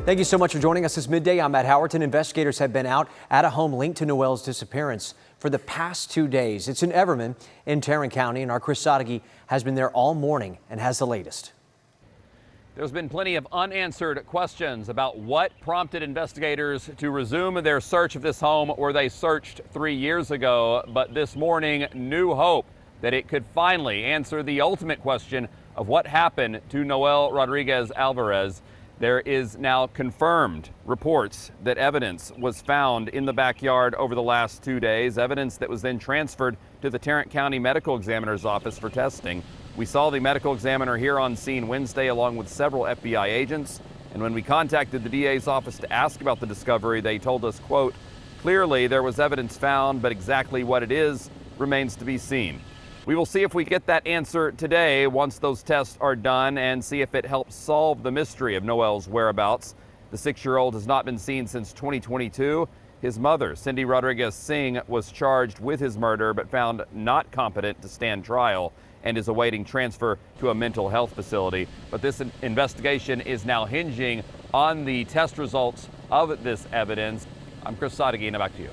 Thank you so much for joining us this midday. I'm Matt Howerton. Investigators have been out at a home linked to Noel's disappearance for the past 2 days. It's in Everman in Tarrant County, and our Chris Sadeghi has been there all morning and has the latest. There's been plenty of unanswered questions about what prompted investigators to resume their search of this home where they searched 3 years ago. But this morning, new hope that it could finally answer the ultimate question of what happened to Noel Rodriguez Alvarez. There is now confirmed reports that evidence was found in the backyard over the last 2 days, evidence that was then transferred to the Tarrant County Medical Examiner's office for testing. We saw the medical examiner here on scene Wednesday along with several FBI agents. And when we contacted the DA's office to ask about the discovery, they told us, quote, "Clearly there was evidence found, but exactly what it is remains to be seen." We will see if we get that answer today once those tests are done and see if it helps solve the mystery of Noel's whereabouts. The 6-year-old has not been seen since 2022. His mother, Cindy Rodriguez Singh, was charged with his murder but found not competent to stand trial and is awaiting transfer to a mental health facility. But this investigation is now hinging on the test results of this evidence. I'm Chris Sadeghi, and back to you.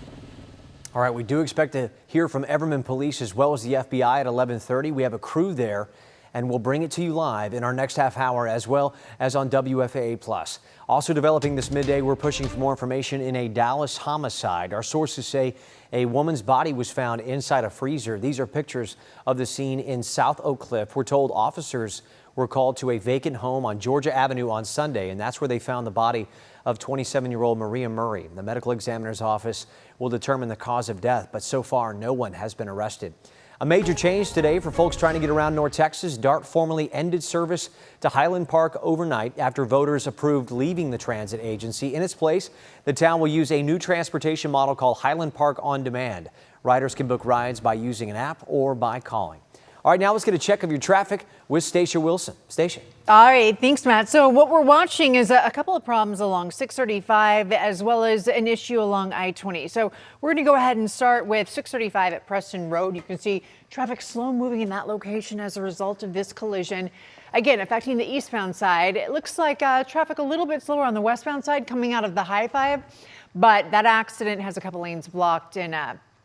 All right, we do expect to hear from Everman Police as well as the FBI at 11:30. We have a crew there, and we'll bring it to you live in our next half hour as well as on WFAA+. Also developing this midday, we're pushing for more information in a Dallas homicide. Our sources say a woman's body was found inside a freezer. These are pictures of the scene in South Oak Cliff. We're told officers were called to a vacant home on Georgia Avenue on Sunday, and that's where they found the body of 27-year-old Maria Murray. The medical examiner's office will determine the cause of death, but so far no one has been arrested. A major change today for folks trying to get around North Texas. DART formally ended service to Highland Park overnight after voters approved leaving the transit agency. In its place, the town will use a new transportation model called Highland Park On Demand. Riders can book rides by using an app or by calling. All right, now let's get a check of your traffic with Stacia Wilson. Stacia. All right, thanks, Matt. So what we're watching is a couple of problems along 635 as well as an issue along I-20. So we're going to go ahead and start with 635 at Preston Road. You can see traffic slow moving in that location as a result of this collision. Again, affecting the eastbound side. It looks like traffic a little bit slower on the westbound side coming out of the High-5, but that accident has a couple lanes blocked and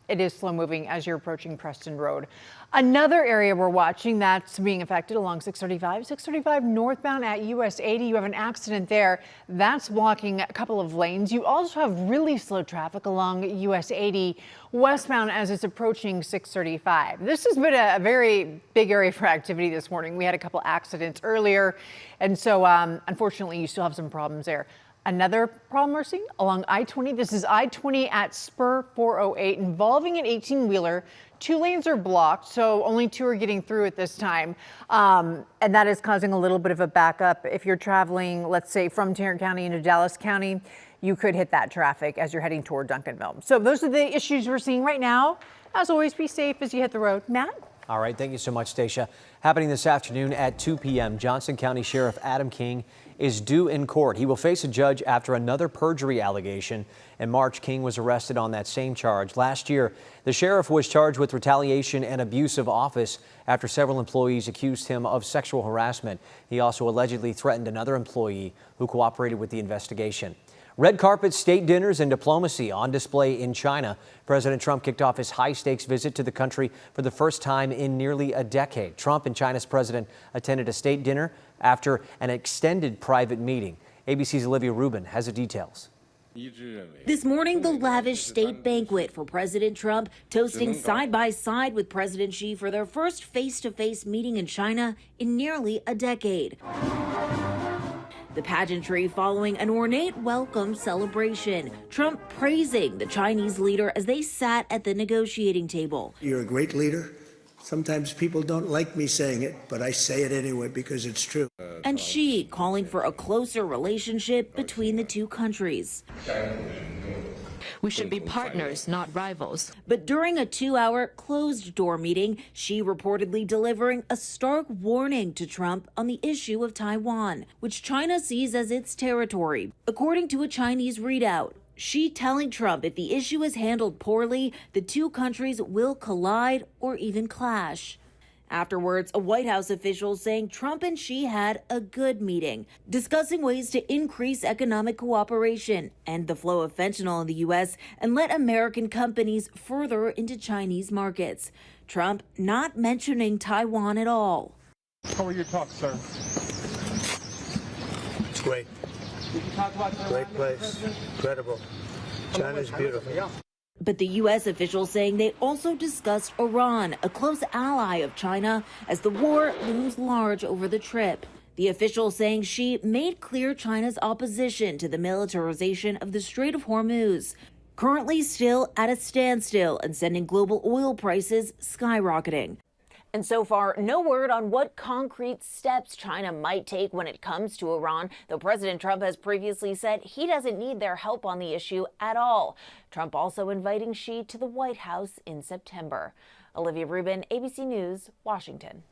it is slow moving as you're approaching Preston Road. Another area we're watching that's being affected along 635 northbound at US 80. You have an accident there. That's blocking a couple of lanes. You also have really slow traffic along US 80 westbound as it's approaching 635. This has been a very big area for activity this morning. We had a couple accidents earlier, and so unfortunately you still have some problems there. Another problem we're seeing along I-20. This is I-20 at Spur 408 involving an 18-wheeler. 2 lanes are blocked, so only 2 are getting through at this time. And that is causing a little bit of a backup. If you're traveling, let's say, from Tarrant County into Dallas County, you could hit that traffic as you're heading toward Duncanville. So those are the issues we're seeing right now. As always, be safe as you hit the road. Matt? All right, thank you so much, Stacia. Happening this afternoon at 2 p.m., Johnson County Sheriff Adam King is due in court. He will face a judge after another perjury allegation. In March, King was arrested on that same charge. Last year, the sheriff was charged with retaliation and abuse of office after several employees accused him of sexual harassment. He also allegedly threatened another employee who cooperated with the investigation. Red carpet, state dinners, and diplomacy on display in China. President Trump kicked off his high-stakes visit to the country for the first time in nearly a decade. Trump and China's president attended a state dinner after an extended private meeting. ABC's Olivia Rubin has the details. This morning, the lavish state banquet for President Trump, toasting side by side with President Xi for their first face-to-face meeting in China in nearly a decade. The pageantry following an ornate welcome celebration. Trump praising the Chinese leader as they sat at the negotiating table. You're a great leader. Sometimes people don't like me saying it, but I say it anyway because it's true. And Xi calling for a closer relationship between the two countries. We should be partners, not rivals. But during a 2-hour closed-door meeting, Xi reportedly delivering a stark warning to Trump on the issue of Taiwan, which China sees as its territory. According to a Chinese readout, Xi telling Trump if the issue is handled poorly, the two countries will collide or even clash. Afterwards, a White House official saying Trump and Xi had a good meeting, discussing ways to increase economic cooperation, end the flow of fentanyl in the U.S., and let American companies further into Chinese markets. Trump not mentioning Taiwan at all. How were your talks, sir? It's great. Did you talk about Taiwan? Great place. Incredible. China's beautiful. Yeah. But the U.S. officials saying they also discussed Iran, a close ally of China, as the war looms large over the trip. The official saying she made clear China's opposition to the militarization of the Strait of Hormuz, currently still at a standstill and sending global oil prices skyrocketing. And so far, no word on what concrete steps China might take when it comes to Iran, though President Trump has previously said he doesn't need their help on the issue at all. Trump also inviting Xi to the White House in September. Olivia Rubin, ABC News, Washington.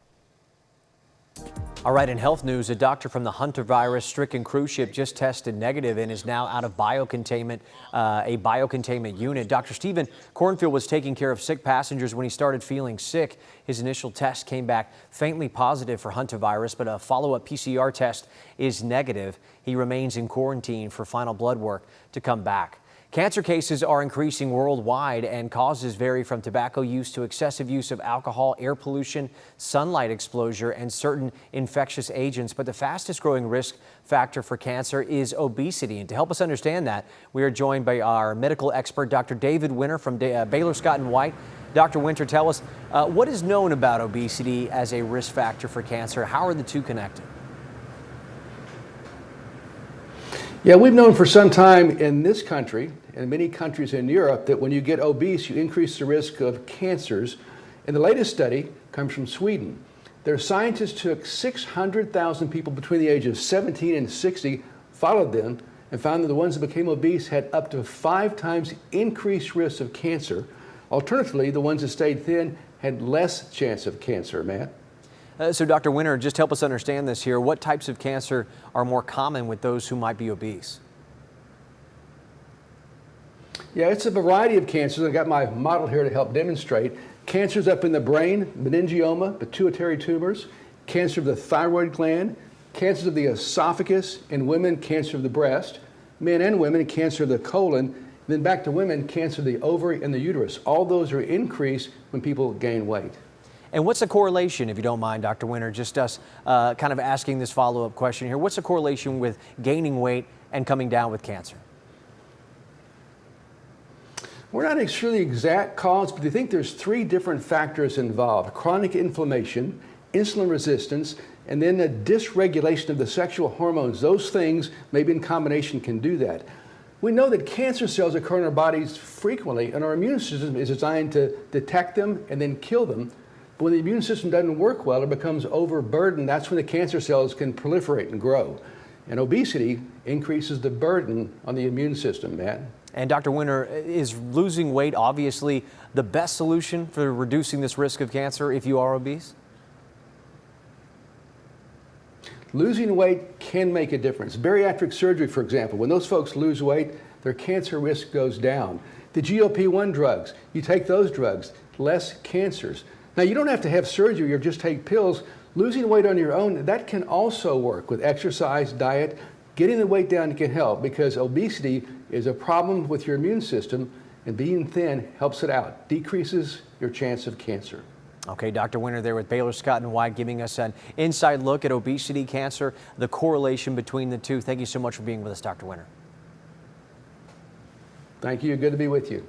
All right, in health news, a doctor from the Hunter virus-stricken cruise ship just tested negative and is now out of biocontainment, a biocontainment unit. Dr. Stephen Cornfield was taking care of sick passengers when he started feeling sick. His initial test came back faintly positive for Hunter virus, but a follow-up PCR test is negative. He remains in quarantine for final blood work to come back. Cancer cases are increasing worldwide, and causes vary from tobacco use to excessive use of alcohol, air pollution, sunlight exposure, and certain infectious agents. But the fastest growing risk factor for cancer is obesity. And to help us understand that, we are joined by our medical expert, Dr. David Winter from Baylor Scott & White. Dr. Winter, tell us what is known about obesity as a risk factor for cancer? How are the two connected? Yeah, we've known for some time in this country and many countries in Europe that when you get obese, you increase the risk of cancers. And the latest study comes from Sweden. Their scientists took 600,000 people between the ages of 17 and 60, followed them, and found that the ones that became obese had up to 5 times increased risk of cancer. Alternatively, the ones that stayed thin had less chance of cancer, Matt. So Dr. Winter, just help us understand this here. What types of cancer are more common with those who might be obese? Yeah, it's a variety of cancers. I got my model here to help demonstrate. Cancers up in the brain, meningioma, pituitary tumors, cancer of the thyroid gland, cancers of the esophagus, in women, cancer of the breast, men and women, cancer of the colon, then back to women, cancer of the ovary and the uterus. All those are increased when people gain weight. And what's the correlation, if you don't mind, Dr. Winter, just us kind of asking this follow-up question here. What's the correlation with gaining weight and coming down with cancer? We're not sure the exact cause, but they think there's 3 different factors involved: chronic inflammation, insulin resistance, and then the dysregulation of the sexual hormones. Those things, maybe in combination, can do that. We know that cancer cells occur in our bodies frequently, and our immune system is designed to detect them and then kill them. But when the immune system doesn't work well, it becomes overburdened. That's when the cancer cells can proliferate and grow. And obesity increases the burden on the immune system, Matt. And Dr. Winter, is losing weight obviously the best solution for reducing this risk of cancer if you are obese? Losing weight can make a difference. Bariatric surgery, for example, when those folks lose weight, their cancer risk goes down. The GLP-1 drugs, you take those drugs, less cancers. Now, you don't have to have surgery or just take pills. Losing weight on your own, that can also work with exercise, diet. Getting the weight down can help because obesity is a problem with your immune system, and being thin helps it out, decreases your chance of cancer. Okay, Dr. Winter there with Baylor Scott & White giving us an inside look at obesity, cancer, the correlation between the two. Thank you so much for being with us, Dr. Winter. Thank you. Good to be with you.